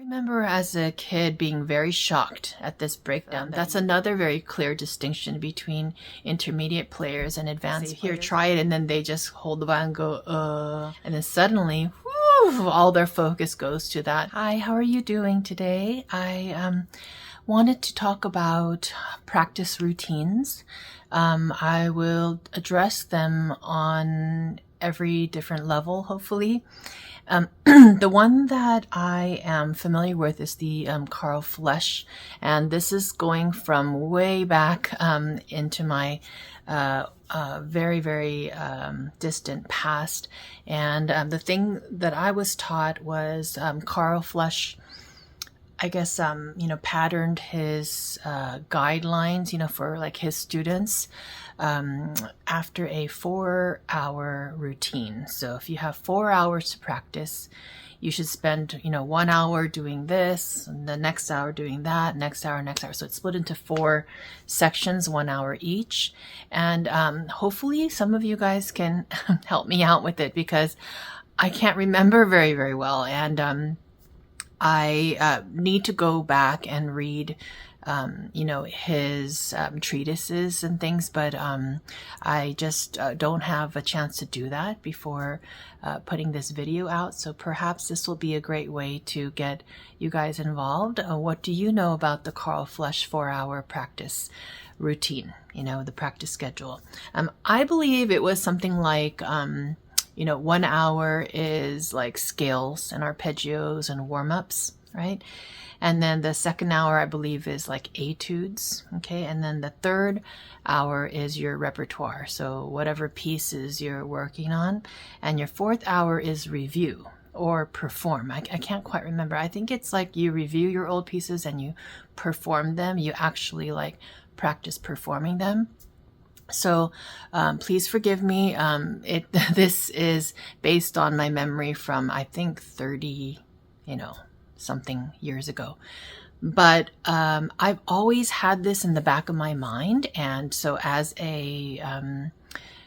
remember as a kid being very shocked at this breakdown. That's another very clear distinction between intermediate players and advanced players. Here, try it, and then they just hold the violin and go, and then suddenly, whoo, all their focus goes to that. Hi, how are you doing today? I wanted to talk about practice routines. I will address them on every different level, hopefully. The one that I am familiar with is the Carl Flesch, and this is going from way back into my very, very distant past. And the thing that I was taught was Carl Flesch, I guess, patterned his guidelines, for like his students after a 4-hour routine. So if you have 4 hours to practice, you should spend, 1 hour doing this, and the next hour doing that, next hour. So it's split into 4 sections, 1 hour each. And hopefully some of you guys can help me out with it, because I can't remember very, very well. And I need to go back and read, his treatises and things, but I just don't have a chance to do that before putting this video out. So perhaps this will be a great way to get you guys involved. What do you know about the Carl Flesch 4-hour practice routine, the practice schedule? I believe it was something like 1 hour is like scales and arpeggios and warm-ups, right? And then the second hour, I believe, is like etudes, okay? And then the third hour is your repertoire, so whatever pieces you're working on. And your fourth hour is review or perform. I can't quite remember. I think it's like you review your old pieces and you perform them. You actually like practice performing them. So please forgive me. This is based on my memory from, I think, 30, something years ago. But I've always had this in the back of my mind. And so as a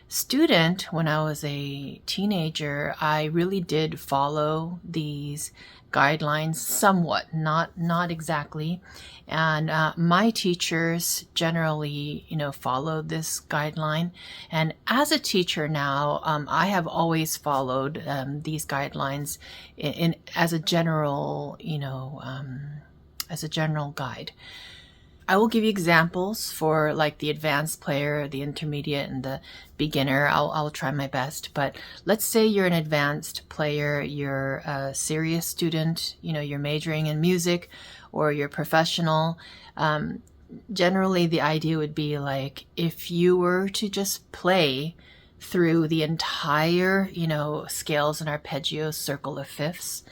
student, when I was a teenager, I really did follow these guidelines somewhat, not exactly. And my teachers generally, followed this guideline. And as a teacher now, I have always followed these guidelines as a general, as a general guide. I will give you examples for like the advanced player, the intermediate, and the beginner. I'll try my best. But let's say you're an advanced player, you're a serious student, you're majoring in music, or you're professional. Generally, the idea would be like, if you were to just play through the entire, scales and arpeggios, circle of fifths.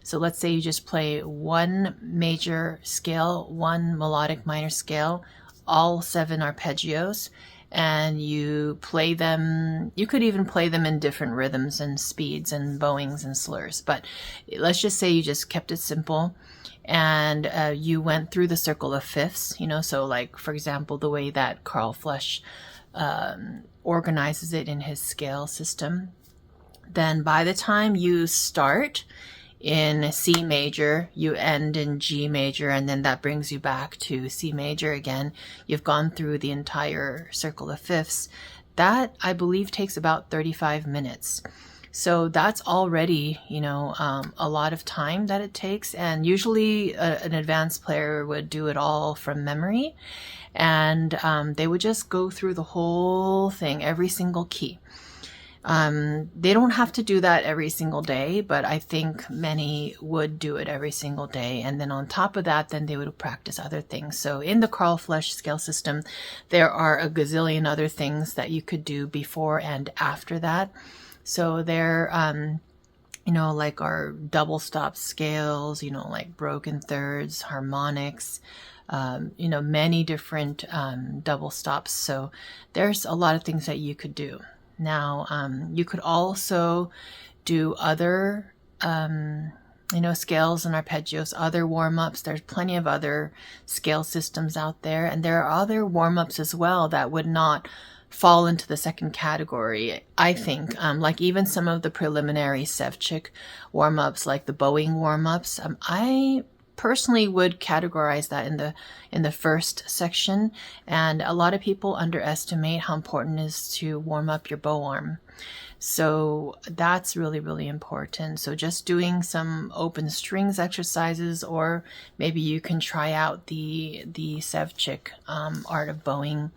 So let's say you just play one major scale, one melodic minor scale, all 7 arpeggios, and you play them. You could even play them in different rhythms and speeds and bowings and slurs. But let's just say you just kept it simple, and you went through the circle of fifths, so like, for example, the way that Carl Flesch organizes it in his scale system. Then by the time you start in C major, you end in G major, and then that brings you back to C major again. You've gone through the entire circle of fifths. That, I believe, takes about 35 minutes. So that's already, a lot of time that it takes. And usually an advanced player would do it all from memory. And they would just go through the whole thing, every single key. They don't have to do that every single day, but I think many would do it every single day. And then on top of that, then they would practice other things. So in the Carl Flesch scale system, there are a gazillion other things that you could do before and after that. So there, like our double stop scales, like broken thirds, harmonics, many different double stops. So there's a lot of things that you could do. Now, you could also do other, scales and arpeggios, other warm-ups. There's plenty of other scale systems out there. And there are other warm-ups as well that would not fall into the second category, I think. Like even some of the preliminary Sevchik warm-ups, like the bowing warm-ups, I personally would categorize that in the first section. And a lot of people underestimate how important it is to warm up your bow arm. So that's really, really important. So just doing some open strings exercises, or maybe you can try out the Sevchik art of bowing,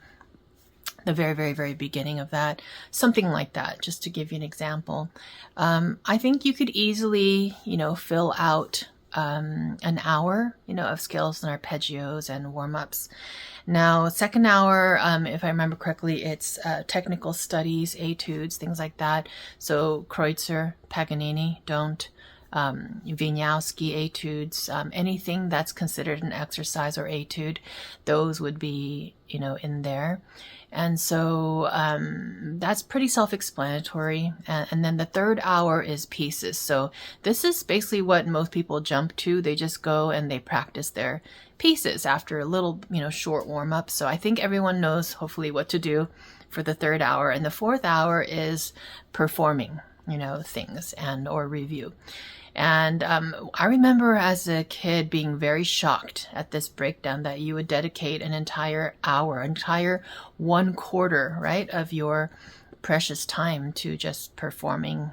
the very, very, very beginning of that, something like that, just to give you an example. I think you could easily, fill out an hour, of scales and arpeggios and warm-ups. Now, second hour, if I remember correctly, it's technical studies, etudes, things like that. So Kreutzer, Paganini, don't, Wieniawski, etudes, anything that's considered an exercise or etude, those would be, in there. And so that's pretty self-explanatory. And then the third hour is pieces. So this is basically what most people jump to. They just go and they practice their pieces after a little, short warm-up. So I think everyone knows hopefully what to do for the third hour. And the fourth hour is performing, things and or review. And I remember as a kid being very shocked at this breakdown that you would dedicate an entire hour, entire 1/4, right, of your precious time to just performing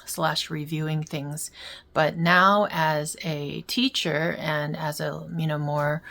/ reviewing things. But now as a teacher and as a, more,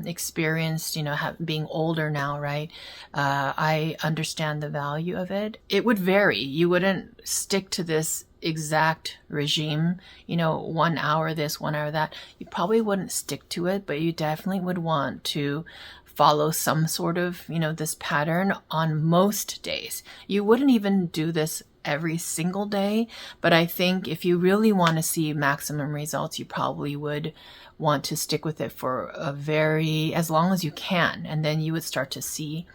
experienced, being older now, right? I understand the value of it. It would vary. You wouldn't stick to this exact regime, 1 hour this, 1 hour that. You probably wouldn't stick to it, but you definitely would want to follow some sort of, this pattern on most days. You wouldn't even do this every single day, but I think if you really want to see maximum results, you probably would want to stick with it for as long as you can, and then you would start to see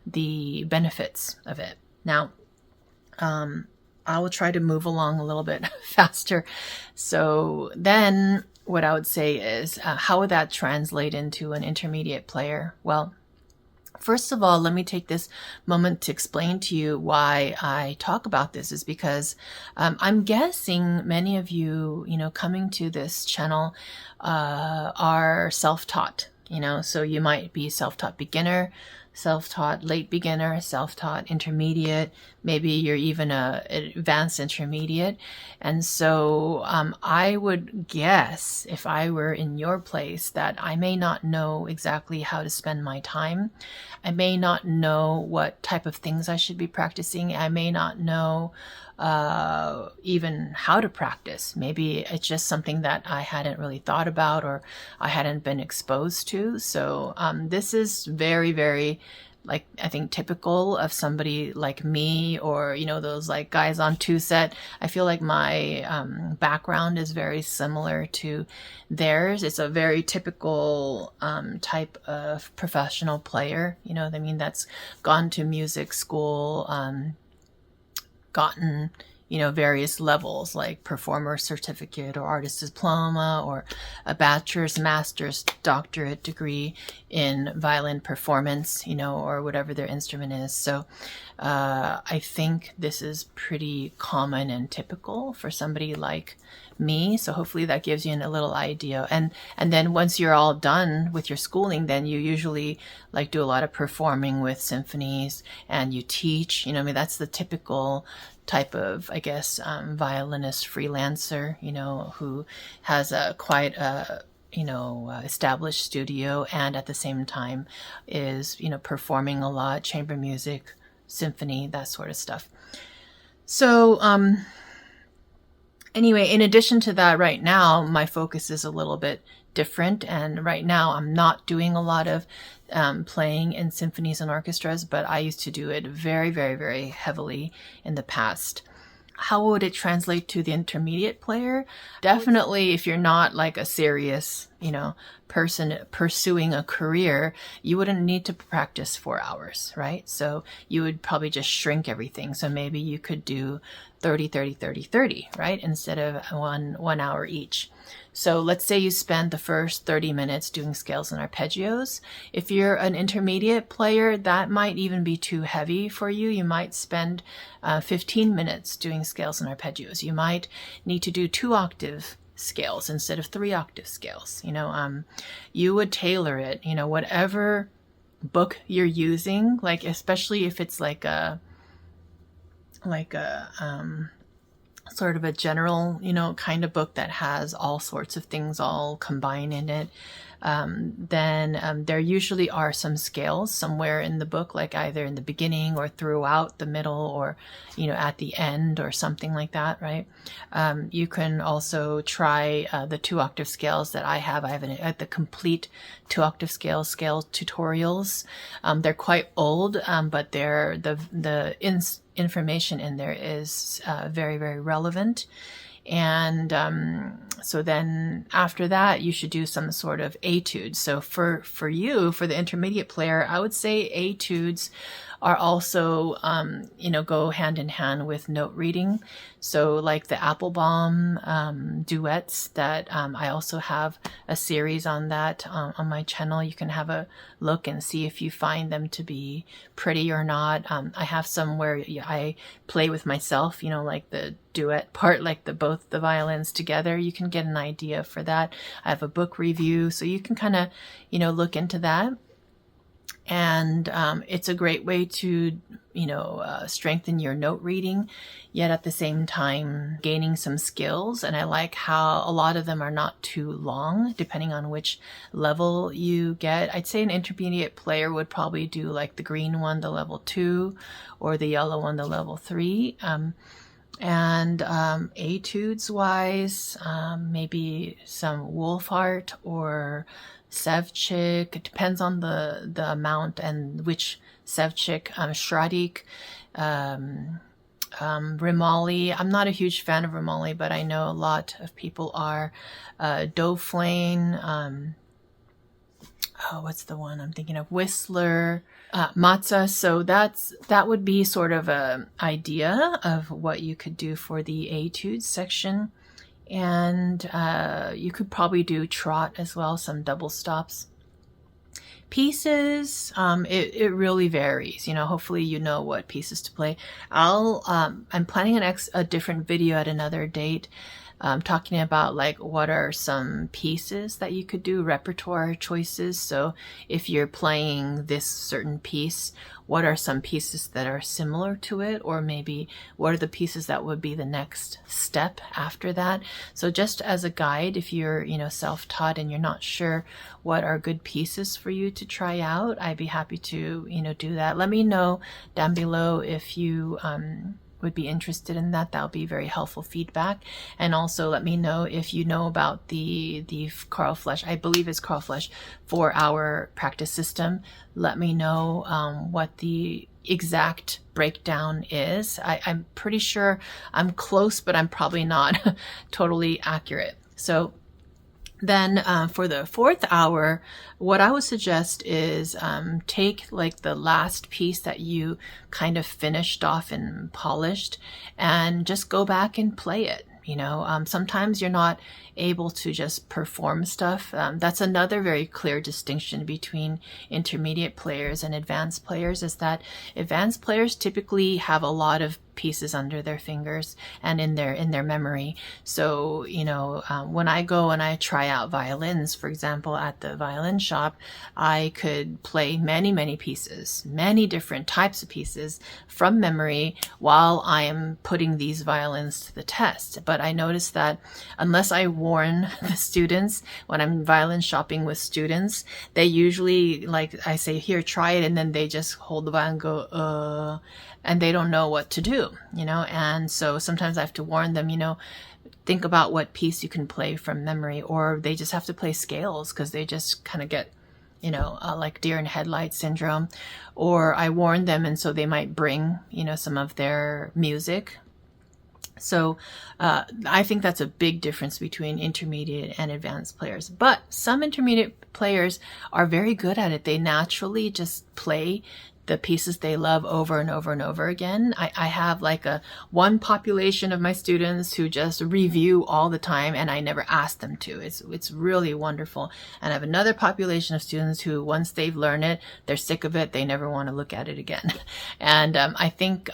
the benefits of it. Now, I will try to move along a little bit faster. So then what I would say is, how would that translate into an intermediate player? Well, first of all, let me take this moment to explain to you why I talk about this, is because I'm guessing many of you, coming to this channel are self-taught, so you might be self-taught beginner, self-taught late beginner, self-taught intermediate, maybe you're even a advanced intermediate. And so I would guess, if I were in your place, that I may not know exactly how to spend my time. I may not know what type of things I should be practicing. I may not know even how to practice. Maybe it's just something that I hadn't really thought about or I hadn't been exposed to. So this is very, very, I think typical of somebody like me, or, those guys on two set. I feel like my background is very similar to theirs. It's a very typical type of professional player, that's gone to music school, gotten, various levels like performer certificate or artist diploma or a bachelor's, master's, doctorate degree in violin performance, or whatever their instrument is. So I think this is pretty common and typical for somebody like me. So hopefully that gives you a little idea. And then once you're all done with your schooling, then you usually do a lot of performing with symphonies and you teach, that's the typical type of, violinist freelancer, who has quite a, established studio and at the same time is, performing a lot, chamber music, symphony, that sort of stuff. So, anyway, in addition to that, right now, my focus is a little bit different. And right now I'm not doing a lot of playing in symphonies and orchestras, but I used to do it very, very, very heavily in the past. How would it translate to the intermediate player? Definitely, if you're not a serious, person pursuing a career, you wouldn't need to practice 4 hours, right? So you would probably just shrink everything. So maybe you could do 30, 30, 30, 30, right? Instead of one hour each. So let's say you spend the first 30 minutes doing scales and arpeggios. If you're an intermediate player, that might even be too heavy for you. You might spend 15 minutes doing scales and arpeggios. You might need to do 2 octave scales instead of 3-octave scales. You would tailor it, whatever book you're using, like especially if it's like a sort of a general, kind of book that has all sorts of things all combined in it, then there usually are some scales somewhere in the book, like either in the beginning or throughout the middle, or at the end or something like that, right? You can also try the 2-octave scales that I have. I have the complete 2-octave scale tutorials. They're quite old, but they're the information in there is very, very relevant. And so then after that, you should do some sort of etudes. So for the intermediate player, I would say etudes are also, go hand in hand with note reading. So like the Applebaum duets that I also have a series on that on my channel. You can have a look and see if you find them to be pretty or not. I have some where I play with myself, like the duet part, like both the violins together. You can get an idea for that. I have a book review, so you can kind of, look into that. And it's a great way to, strengthen your note reading, yet at the same time gaining some skills. And I like how a lot of them are not too long, depending on which level you get. I'd say an intermediate player would probably do like the green one, the level 2, or the yellow one, the level 3. And etudes wise, maybe some Wolfart or Sevchik. It depends on the amount and which Sevchik, Shradik, Rimali. I'm not a huge fan of Rimali, but I know a lot of people are. Doflane, what's the one I'm thinking of? Whistler, Matza. So that would be sort of a idea of what you could do for the etudes section. And you could probably do trot as well, some double stops. Pieces, it really varies. Hopefully you know what pieces to play. I'm planning a different video at another date, talking about like what are some pieces that you could do, repertoire choices. So if you're playing this certain piece, what are some pieces that are similar to it, or maybe what are the pieces that would be the next step after that? So just as a guide, if you're self-taught and you're not sure what are good pieces for you to try out, I'd be happy to do that. Let me know down below if you would be interested in that. That would be very helpful feedback. And also let me know if you know about the Carl Flesch, I believe it's Carl Flesch 4-hour practice system. Let me know what the exact breakdown is. I'm pretty sure I'm close, but I'm probably not totally accurate. So then for the 4th hour, what I would suggest is take like the last piece that you kind of finished off and polished and just go back and play it. Sometimes you're not able to just perform stuff. That's another very clear distinction between intermediate players and advanced players, is that advanced players typically have a lot of pieces under their fingers and in their memory. So when I go and I try out violins, for example, at the violin shop, I could play many pieces, many different types of pieces from memory while I am putting these violins to the test. But I noticed that unless I warn the students when I'm violin shopping with students, they usually, like I say, here, try it, and then they just hold the violin and go, and they don't know what to do, and so sometimes I have to warn them, think about what piece you can play from memory, or they just have to play scales because they just kind of get, like deer in headlights syndrome, or I warn them and so they might bring, some of their music. So I think that's a big difference between intermediate and advanced players. But some intermediate players are very good at it. They naturally just play the pieces they love over and over and over again. I have like one population of my students who just review all the time, and I never ask them to. It's really wonderful. And I have another population of students who, once they've learned it, they're sick of it. They never want to look at it again. And I think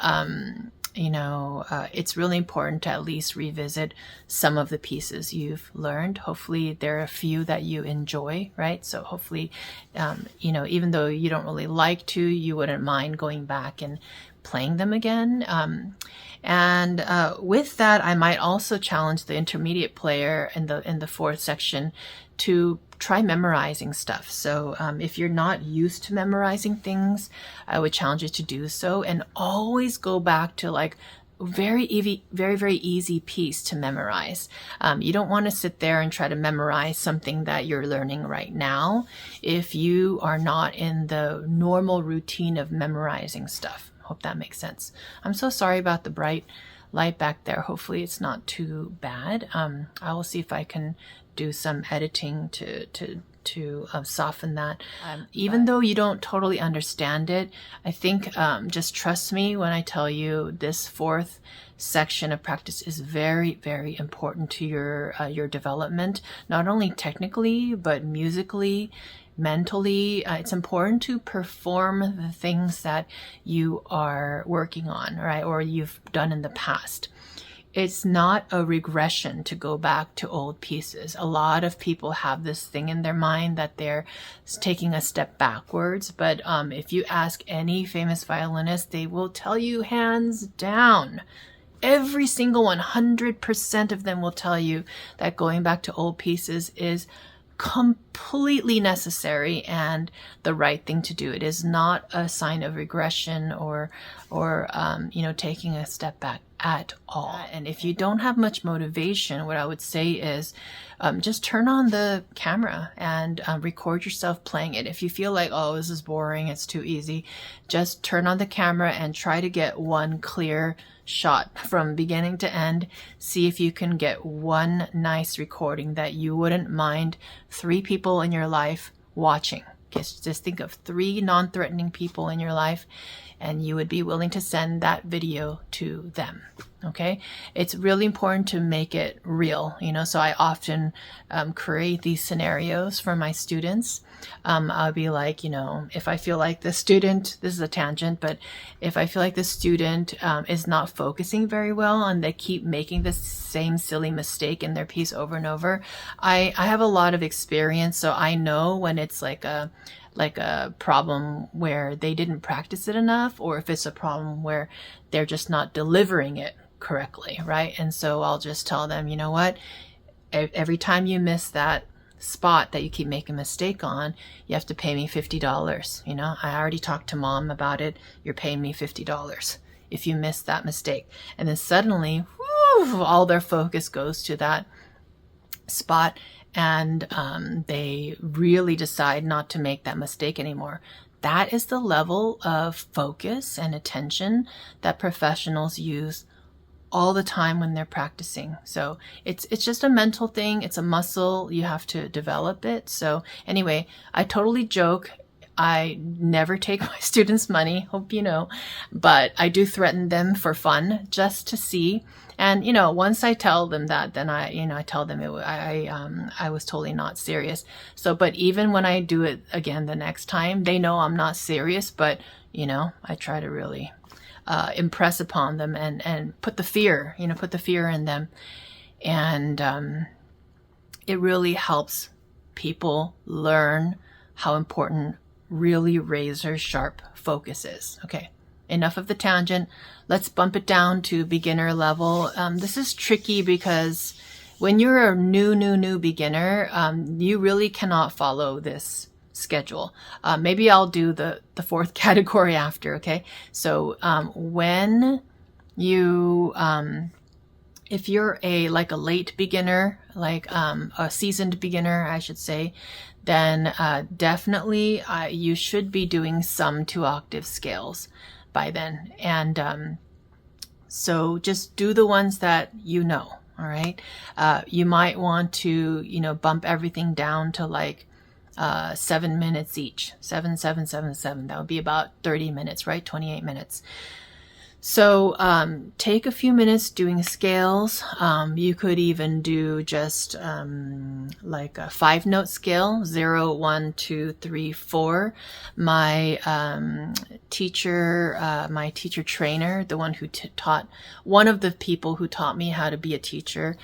it's really important to at least revisit some of the pieces you've learned. Hopefully there are a few that you enjoy, right? So hopefully, even though you don't really like to, you wouldn't mind going back and playing them again. With that, I might also challenge the intermediate player in the fourth section to try memorizing stuff. So if you're not used to memorizing things, I would challenge you to do so, and always go back to like very easy piece to memorize. You don't want to sit there and try to memorize something that you're learning right now if you are not in the normal routine of memorizing stuff. Hope that makes sense. I'm so sorry about the bright light back there. Hopefully it's not too bad. I will see if I can do some editing to soften that. Even though you don't totally understand it, I think just trust me when I tell you this fourth section of practice is very important to your development, not only technically but musically, mentally. It's important to perform the things that you are working on, right, or you've done in the past. It's not a regression to go back to old pieces. A lot of people have this thing in their mind that they're taking a step backwards, but if you ask any famous violinist, they will tell you hands down, every single 100% of them will tell you that going back to old pieces is completely necessary and the right thing to do. It is not a sign of regression or taking a step back at all. And if you don't have much motivation, what I would say is just turn on the camera and record yourself playing it. If you feel like, oh, this is boring, it's too easy, just turn on the camera and try to get one clear shot from beginning to end. See if you can get one nice recording that you wouldn't mind 3 people in your life watching. Just think of 3 non-threatening people in your life, and you would be willing to send that video to them. Okay, it's really important to make it real, so I often create these scenarios for my students. I'll be like, if I feel like the student, this is a tangent, but if I feel like the student is not focusing very well and they keep making the same silly mistake in their piece over and over, I have a lot of experience, so I know when it's like a problem where they didn't practice it enough, or if it's a problem where they're just not delivering it correctly, right? And so I'll just tell them, you know what, every time you miss that spot that you keep making a mistake on, you have to pay me $50. I already talked to mom about it. You're paying me $50 if you miss that mistake. And then suddenly, all their focus goes to that spot, and they really decide not to make that mistake anymore. That is the level of focus and attention that professionals use all the time when they're practicing. So it's just a mental thing. It's a muscle. You have to develop it. So anyway, I totally joke. I never take my students' money, hope you know, but I do threaten them for fun just to see. And, once I tell them that, then I tell them I was totally not serious. So, but even when I do it again the next time, they know I'm not serious, but, I try to really impress upon them and put the fear in them. And it really helps people learn how important really razor sharp focus is. Okay, enough of the tangent. Let's bump it down to beginner level. This is tricky because when you're a new beginner, you really cannot follow this schedule. Maybe I'll do the fourth category after. Okay, so when you if you're a late beginner, a seasoned beginner, I should say, then definitely you should be doing some 2-octave scales by then. And so just do the ones that you know, all right? You might want to, bump everything down to 7 minutes each. 7, 7, 7, 7. That would be about 30 minutes, right? 28 minutes. So take a few minutes doing scales. You could even do just a 5-note scale, 0, 1, 2, 3, 4. My teacher, my teacher trainer, the one who taught, one of the people who taught me how to be a teacher,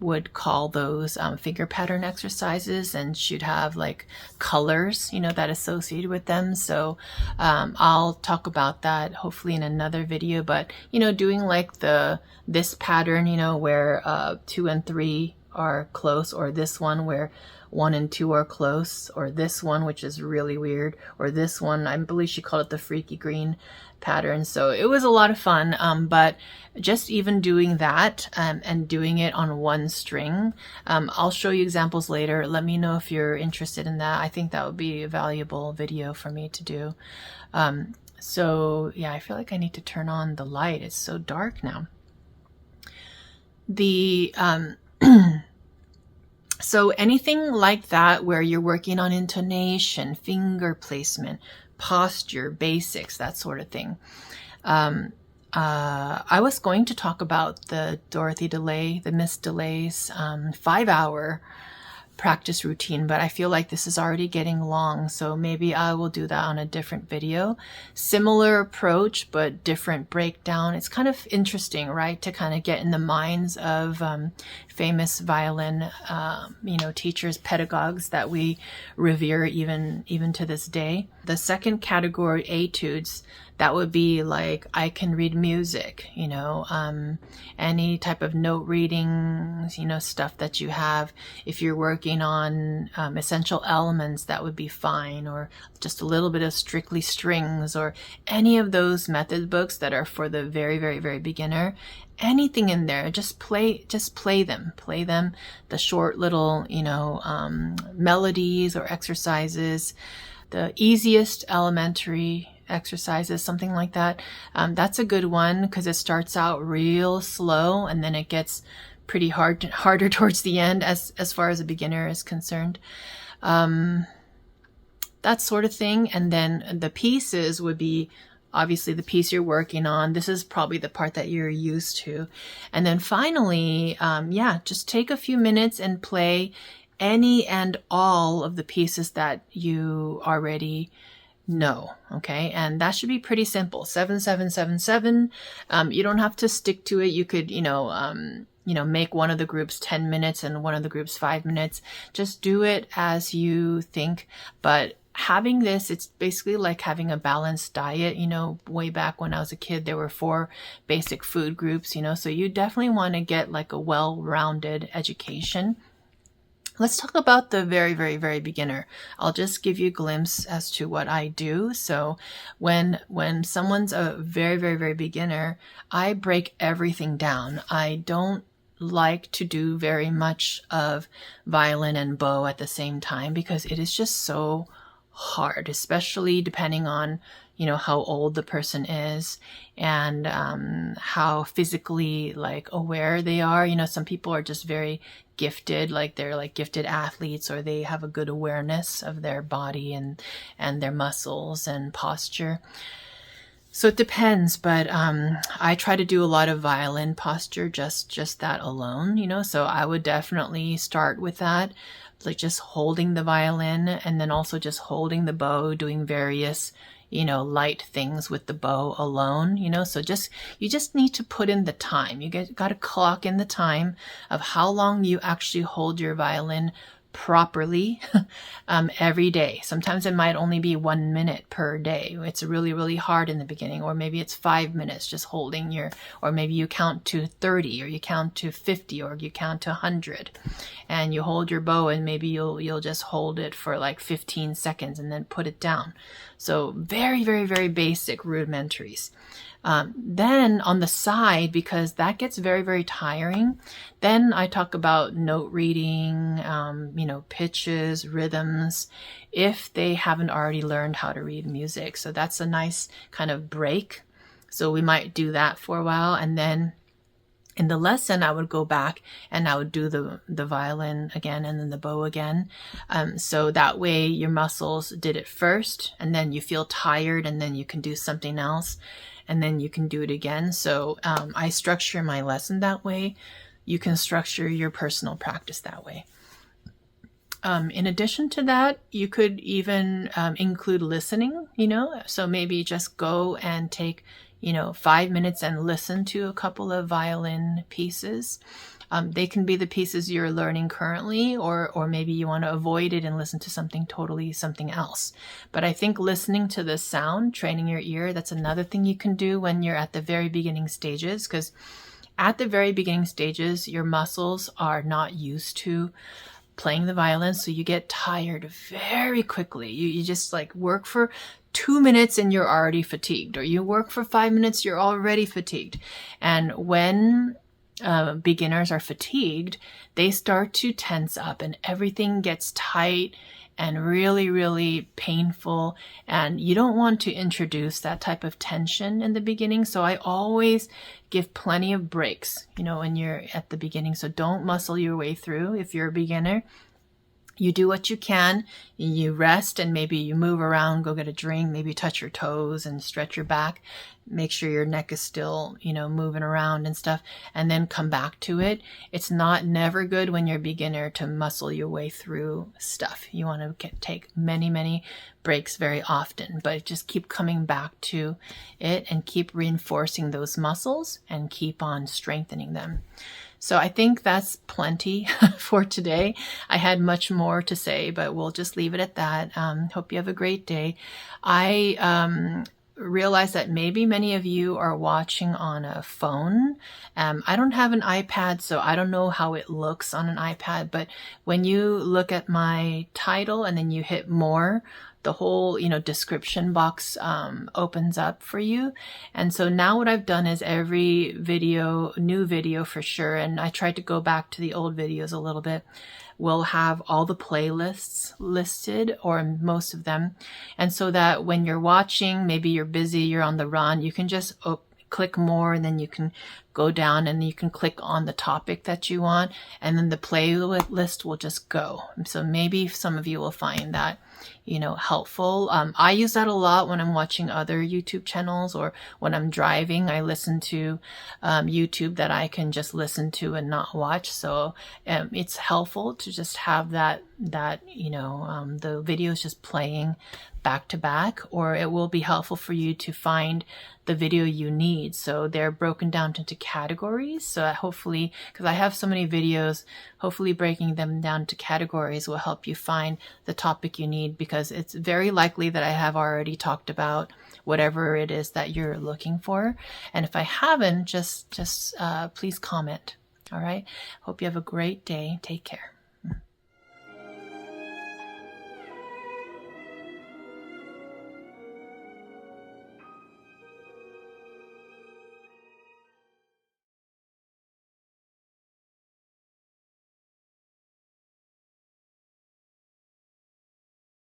would call those finger pattern exercises, and she'd have like colors, you know, that associated with them. So I'll talk about that hopefully in another video, but you know, doing like this pattern, you know, where 2 and 3 are close, or this one where 1 and 2 are close, or this one, which is really weird, or this one, I believe she called it the freaky green pattern. So it was a lot of fun, but just even doing that and doing it on one string, I'll show you examples later. Let me know if you're interested in that. I think that would be a valuable video for me to do. So yeah, I feel like I need to turn on the light. It's so dark now. So anything like that where you're working on intonation, finger placement, posture, basics, that sort of thing. I was going to talk about the Dorothy DeLay, the Miss DeLay's 5-hour practice routine, but I feel like this is already getting long, so maybe I will do that on a different video. Similar approach, but different breakdown. It's kind of interesting, right, to kind of get in the minds of famous violin, you know, teachers, pedagogues that we revere even to this day. The second category, etudes, that would be like, I can read music, you know, any type of note readings, you know, stuff that you have. If you're working on essential elements, that would be fine, or just a little bit of strictly strings, or any of those method books that are for the very, very, very beginner. Anything in there, just play them, the short little, you know, melodies or exercises, the easiest elementary exercises, something like that. That's a good one because it starts out real slow and then it gets pretty harder towards the end as far as a beginner is concerned. That sort of thing. And then the pieces would be obviously the piece you're working on. This is probably the part that you're used to. And then finally, yeah, just take a few minutes and play any and all of the pieces that you already know. Okay. And that should be pretty simple. 7, 7, 7, 7. You don't have to stick to it. You could, you know, make one of the groups 10 minutes and one of the groups 5 minutes. Just do it as you think. But having this, it's basically like having a balanced diet. You know, way back when I was a kid, there were 4 basic food groups, you know, so you definitely want to get like a well-rounded education. Let's talk about the very, very, very beginner. I'll just give you a glimpse as to what I do. So when someone's a very, very, very beginner, I break everything down. I don't like to do very much of violin and bow at the same time because it is just so hard, especially depending on, you know, how old the person is and how physically like aware they are. You know, some people are just very gifted, like they're like gifted athletes, or they have a good awareness of their body and their muscles and posture. So it depends, but I try to do a lot of violin posture, just that alone, you know, so I would definitely start with that, like just holding the violin and then also just holding the bow, doing various, you know, light things with the bow alone, you know, so you just need to put in the time. You got to clock in the time of how long you actually hold your violin properly every day. Sometimes it might only be 1 minute per day. It's really, really hard in the beginning, or maybe it's 5 minutes just holding or maybe you count to 30, or you count to 50, or you count to 100, and you hold your bow and maybe you'll just hold it for like 15 seconds and then put it down. So very, very, very basic rudimentaries. Then on the side, because that gets very, very tiring, then I talk about note reading, you know, pitches, rhythms, if they haven't already learned how to read music. So that's a nice kind of break. So we might do that for a while. And then in the lesson, I would go back and I would do the violin again and then the bow again. So that way your muscles did it first, and then you feel tired, and then you can do something else, and then you can do it again. So I structure my lesson that way. You can structure your personal practice that way. In addition to that, you could even include listening, so maybe just go and take, 5 minutes and listen to a couple of violin pieces. They can be the pieces you're learning currently, or maybe you want to avoid it and listen to something else. But I think listening to the sound, training your ear, that's another thing you can do when you're at the very beginning stages, because at the very beginning stages, your muscles are not used to playing the violin, so you get tired very quickly. You just like work for 2 minutes and you're already fatigued, or you work for 5 minutes, you're already fatigued. And when beginners are fatigued, they start to tense up and everything gets tight and really, really painful. And you don't want to introduce that type of tension in the beginning. So I always give plenty of breaks, when you're at the beginning. So don't muscle your way through. If you're a beginner, you do what you can, you rest, and maybe you move around, go get a drink, maybe touch your toes and stretch your back, make sure your neck is still, moving around and stuff, and then come back to it. It's never good when you're a beginner to muscle your way through stuff. You want to take many, many breaks very often, but just keep coming back to it and keep reinforcing those muscles and keep on strengthening them. So I think that's plenty for today. I had much more to say, but we'll just leave it at that. Hope you have a great day. I realize that maybe many of you are watching on a phone. I don't have an iPad, so I don't know how it looks on an iPad, but when you look at my title and then you hit more, the whole, description box opens up for you. And so now what I've done is every video, new video for sure, and I tried to go back to the old videos a little bit, will have all the playlists listed, or most of them. And so that when you're watching, maybe you're busy, you're on the run, you can just click more, and then you can go down and you can click on the topic that you want, and then the playlist will just go. So maybe some of you will find that, helpful. I use that a lot when I'm watching other YouTube channels, or when I'm driving, I listen to YouTube that I can just listen to and not watch. So it's helpful to just have that the videos just playing back to back, or it will be helpful for you to find the video you need. So they're broken down into categories. So that hopefully, because I have so many videos, hopefully breaking them down to categories will help you find the topic you need, because it's very likely that I have already talked about whatever it is that you're looking for. And if I haven't, just please comment. All right. Hope you have a great day. Take care.